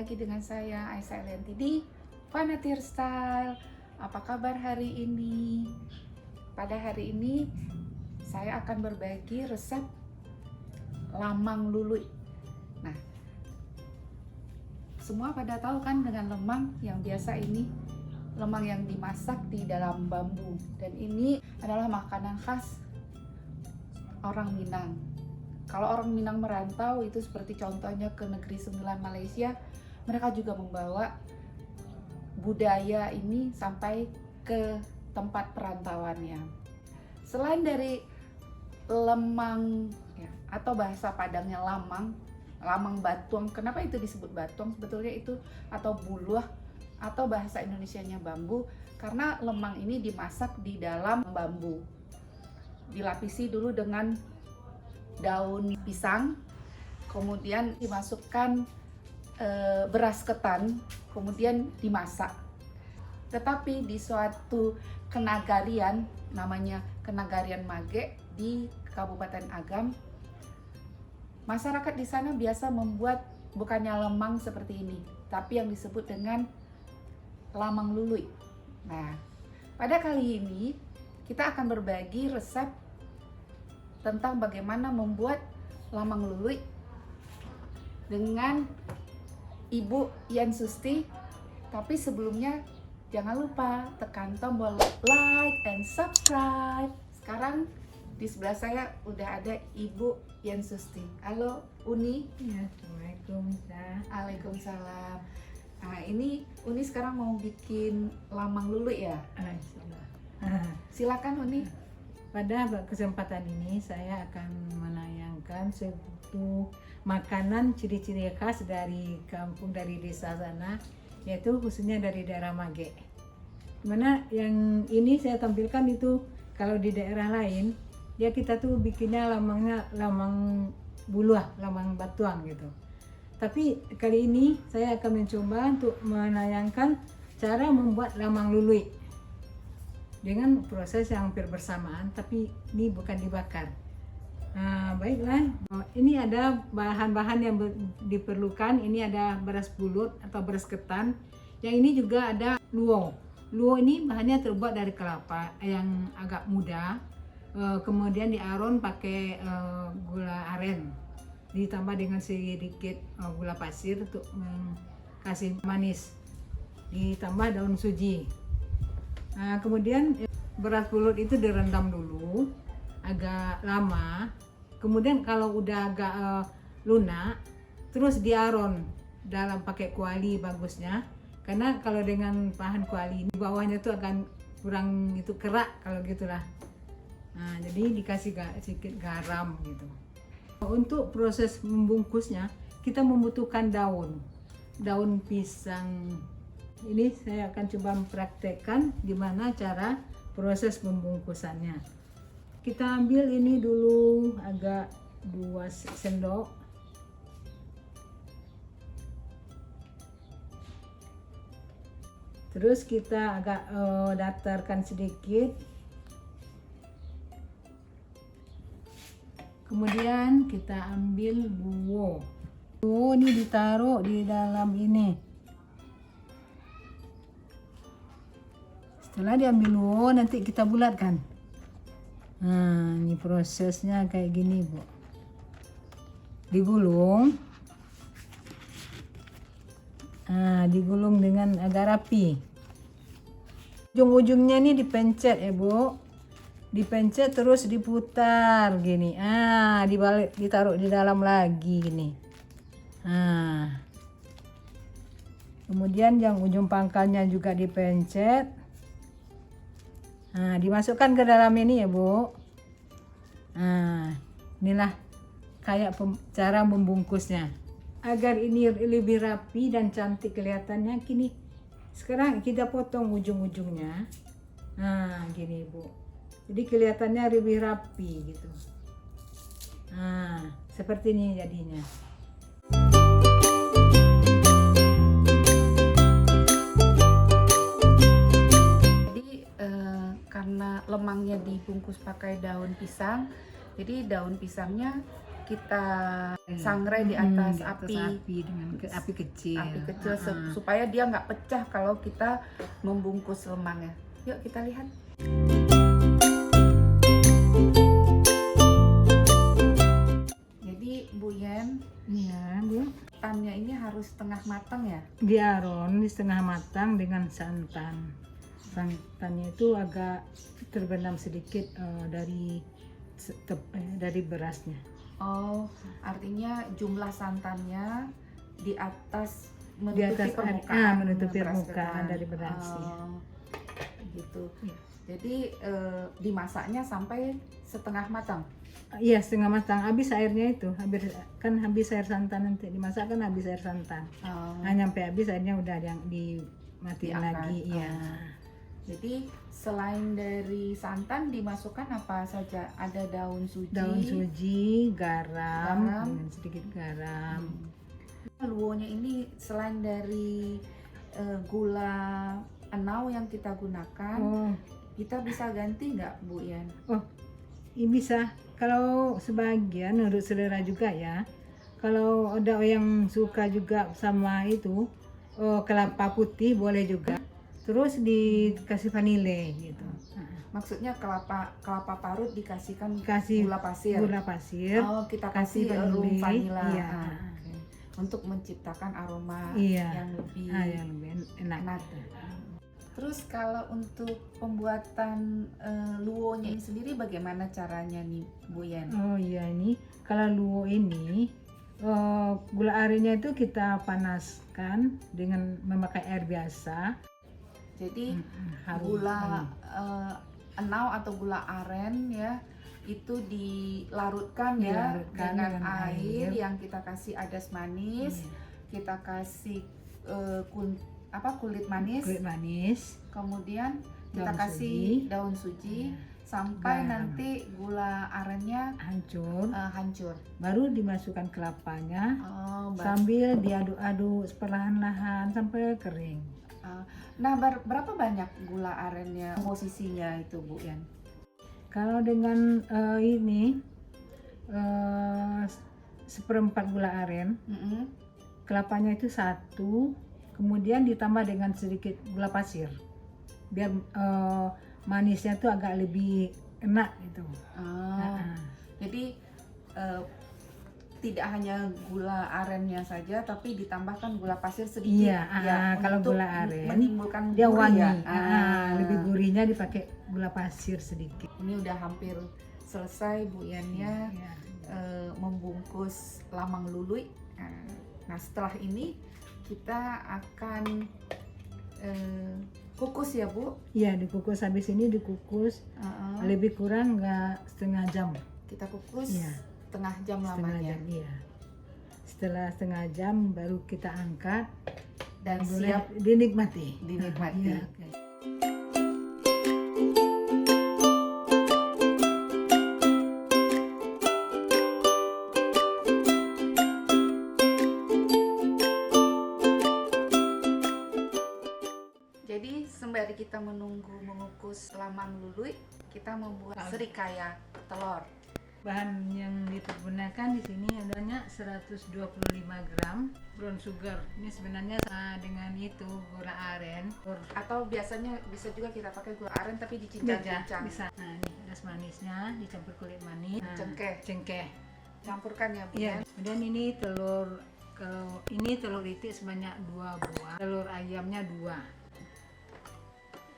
lagi dengan saya Aisyah Elianti di Fanatir Style. Apa kabar hari ini? Pada hari ini saya akan berbagi resep lemang lului. Nah, semua pada tahu kan dengan lemang yang biasa ini, lemang yang dimasak di dalam bambu. Dan ini adalah makanan khas orang Minang. Kalau orang Minang merantau itu seperti contohnya ke Negeri Sembilan Malaysia, mereka juga membawa budaya ini sampai ke tempat perantauannya. Selain dari lemang ya, atau bahasa Padangnya lamang batuang. Kenapa itu disebut batuang? Sebetulnya itu atau buluh atau bahasa Indonesianya bambu, karena lemang ini dimasak di dalam bambu. Dilapisi dulu dengan daun pisang, kemudian dimasukkan beras ketan, kemudian dimasak. Tetapi di suatu kenagarian, namanya Kenagarian Mage di Kabupaten Agam, masyarakat di sana biasa membuat bukannya lemang seperti ini, tapi yang disebut dengan lamang lului. Nah, pada kali ini kita akan berbagi resep tentang bagaimana membuat lamang lului dengan Ibu Yan Susti. Tapi sebelumnya jangan lupa tekan tombol like and subscribe. Sekarang di sebelah saya udah ada Ibu Yan Susti. Halo Uni. Ya, Assalamualaikum. Waalaikumsalam. Nah, ini Uni sekarang mau bikin lamang lului ya? Silakan Uni. Pada kesempatan ini saya akan menayangkan suatu makanan ciri-ciri khas dari kampung, dari desa sana, yaitu khususnya dari daerah Mage. Dimana yang ini saya tampilkan itu kalau di daerah lain, ya kita tuh bikinnya lamangnya lamang buluh, lamang batuang gitu. Tapi kali ini saya akan mencoba untuk menayangkan cara membuat lamang lului dengan proses yang hampir bersamaan, tapi ini bukan dibakar. Nah, baiklah, ini ada bahan-bahan yang diperlukan. Ini ada beras bulut atau beras ketan. Yang ini juga ada luo. Luo ini bahannya terbuat dari kelapa yang agak muda. Kemudian diaron pakai gula aren, ditambah dengan sedikit gula pasir untuk kasih manis. Ditambah daun suji. Nah, kemudian beras bulut itu direndam dulu agak lama. Kemudian kalau udah agak lunak, terus diaron dalam pakai kuali bagusnya. Karena kalau dengan bahan kuali ini bawahnya tuh akan kurang itu kerak kalau gitulah. Nah, jadi dikasih sedikit garam gitu. Untuk proses membungkusnya kita membutuhkan daun pisang. Ini saya akan coba mempraktekkan gimana cara proses pembungkusannya. Kita ambil ini dulu agak 2 sendok. Terus kita agak datarkan sedikit. Kemudian kita ambil luo. Luo ini ditaruh di dalam ini. Setelah diambil luo, nanti kita bulatkan. Nah, ini prosesnya kayak gini, Bu. Digulung. Nah, digulung dengan agak rapi. Ujung-ujungnya ini dipencet ya, Bu. Dipencet terus diputar gini. Ah, dibalik, ditaruh di dalam lagi gini. Nah. Kemudian yang ujung pangkalnya juga dipencet. Nah, dimasukkan ke dalam ini ya, Bu. Nah, inilah kayak cara membungkusnya. Agar ini lebih rapi dan cantik kelihatannya, gini. Sekarang kita potong ujung-ujungnya. Nah, gini, Bu. Jadi kelihatannya lebih rapi gitu. Nah, seperti ini jadinya. Karena lemangnya dibungkus pakai daun pisang, jadi daun pisangnya kita sangrai di atas api dengan api kecil. Supaya dia nggak pecah kalau kita membungkus lemangnya. Yuk kita lihat. Jadi Bu Yen, Ya, Bu. santannya ini harus setengah matang ya? Diaron di setengah matang dengan santan. Santannya itu agak terbenam sedikit dari berasnya. Oh, artinya jumlah santannya di atas Di atas menutupi beras permukaan ketan. dari berasnya. Oh, gitu. Iya. Jadi dimasaknya sampai setengah matang. Iya, setengah matang. Habis airnya itu, habis air santan, nanti dimasak kan habis air santan. Oh, Nah, nyampe habis airnya udah yang dimatiin Diangkat. lagi. Iya. jadi selain dari santan dimasukkan apa saja? Ada daun suji. Daun suji, garam, Garam. dengan sedikit garam. Luonya ini selain dari gula enau yang kita gunakan, Oh, kita bisa ganti nggak Bu Yen? ini bisa. Kalau sebagian menurut selera juga ya. Kalau ada yang suka juga sama itu, kelapa putih boleh juga. Terus dikasih vanile gitu. Maksudnya kelapa parut dikasihkan Kasih gula pasir. gula pasir. Oh, kita kasih kasih rum vanili. vanila. Iya. Oke. Untuk menciptakan aroma Iya. yang lebih Yang lebih enak. enak. Terus kalau untuk pembuatan luonya ini sendiri bagaimana caranya nih Bu Yen? Oh iya, ini kalau luo ini gula arennya itu kita panaskan dengan memakai air biasa. Jadi Harum. gula enau atau gula aren ya itu dilarutkan ya Dilarutkan dengan dengan air air. yang kita kasih adas manis, kita kasih kulit manis, Kulit manis, kemudian kita daun kasih suji. daun suji sampai Garam. nanti gula arennya hancur. hancur. Baru dimasukkan kelapanya Oh, sambil diaduk-aduk perlahan-lahan sampai kering. Nah, berapa banyak gula arennya komposisinya itu Bu Yen? Kalau dengan ini seperempat gula aren, Mm-mm. kelapanya itu satu, kemudian ditambah dengan sedikit gula pasir, biar manisnya tuh agak lebih enak gitu. Ah, jadi tidak hanya gula arennya saja, tapi ditambahkan gula pasir sedikit. Iya, kalau untuk gula aren menimbulkan dia gurih wangi. ya. Lebih gurihnya dipakai gula pasir sedikit. Ini udah hampir selesai Bu Yennya Iya. membungkus lamang lului. Nah, setelah ini kita akan kukus ya Bu. Iya, dikukus. Habis ini dikukus lebih kurang nggak setengah jam. Kita kukus Iya. setengah jam Setengah lamanya jam, iya. Setelah setengah jam baru kita angkat dan boleh siap dinikmati. dinikmati. Iya, oke. Jadi sembari kita menunggu mengukus lamang lului, kita membuat serikaya telur. Bahan yang dipergunakan di sini adanya 125 gram brown sugar. Ini sebenarnya sama dengan itu gula aren. Atau biasanya bisa juga kita pakai gula aren tapi Bisa, dicincang-cincang. bisa. Nah, ini adas manisnya dicampur kulit manis. Nah, Cengkeh. Cengkeh. Campurkan ya Bu Iya. ya. Kemudian ini telur. Kalau ini telur itik sebanyak 2 buah. Telur ayamnya 2.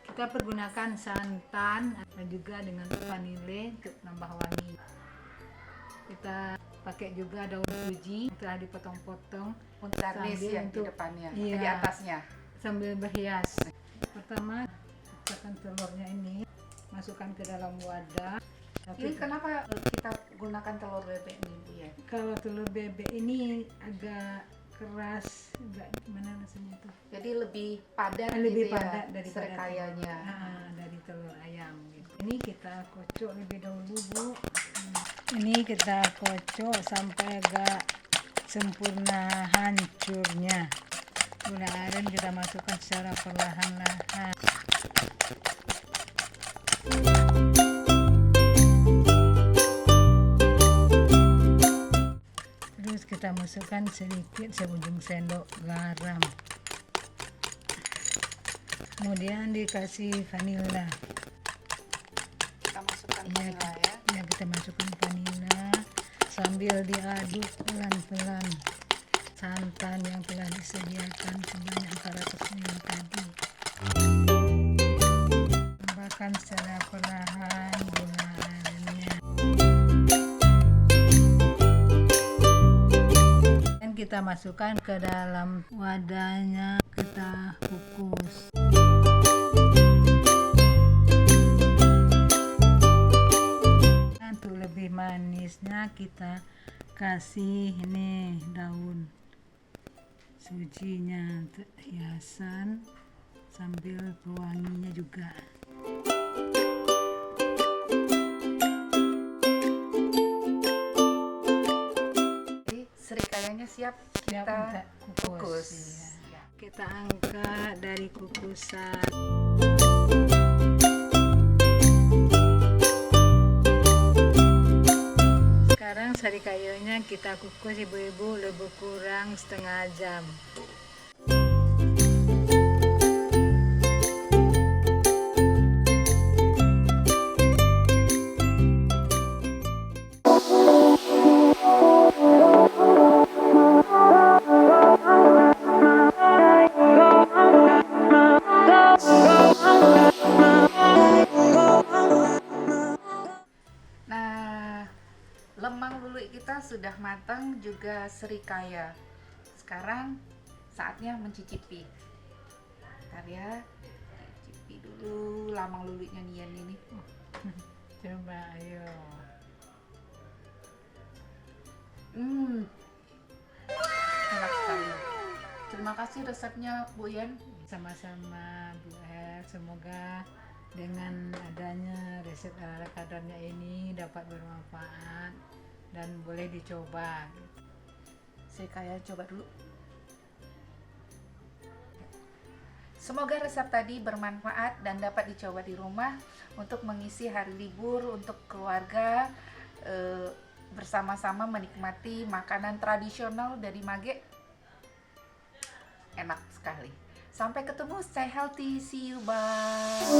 Kita pergunakan santan dan juga dengan vanile untuk nambah wangi. Kita pakai juga daun suji telah dipotong-potong Untuk garnish Sambil yang di untuk- depannya, iya. di atasnya. sambil berhias. Pertama, masukkan telurnya ini, masukkan ke dalam wadah. Ini kenapa kita gunakan telur bebek nih Bu ya? Kalau telur bebek ini agak keras, agak gimana rasanya tuh? Jadi lebih padat Lebih gitu padat ya, daripada serikayanya. dari telur ayam gitu. Ini kita kocok lebih dahulu Bu. Ini kita kocok sampai agak sempurna hancurnya. Gula aren kita masukkan secara perlahan-lahan. masukkan sedikit seujung sendok garam, kemudian dikasih vanila. Kita masukkan Ya, vanila ya. kita masukkan vanila sambil diaduk pelan-pelan santan yang telah disediakan sebanyak 400 ml tadi. Tambahkan secara perlahan gula arennya. Dan kita masukkan ke dalam wadahnya, kita kukus. Untuk lebih manisnya kita kasih ini daun sujinya untuk hiasan sambil pewanginya juga. Jadi serikayanya siap Siap kita untuk kukus. Iya. Kita angkat dari kukusan. Sekarang serikayanya kita kukus ibu-ibu lebih kurang setengah jam. Nah, lemang luluy kita sudah matang, juga serikaya. Sekarang saatnya mencicipi. Bentar ya, cicipi dulu lemang luluynya Nian ini. Coba ayo. Enak sekali. Terima kasih resepnya Bu Yen. Sama-sama Bu El, semoga dengan adanya resep ala kadarnya ini dapat bermanfaat dan boleh dicoba. Serikaya coba dulu. Semoga resep tadi bermanfaat dan dapat dicoba di rumah untuk mengisi hari libur untuk keluarga, bersama-sama menikmati makanan tradisional dari Mage. Enak sekali. Sampai ketemu, stay healthy, see you, bye.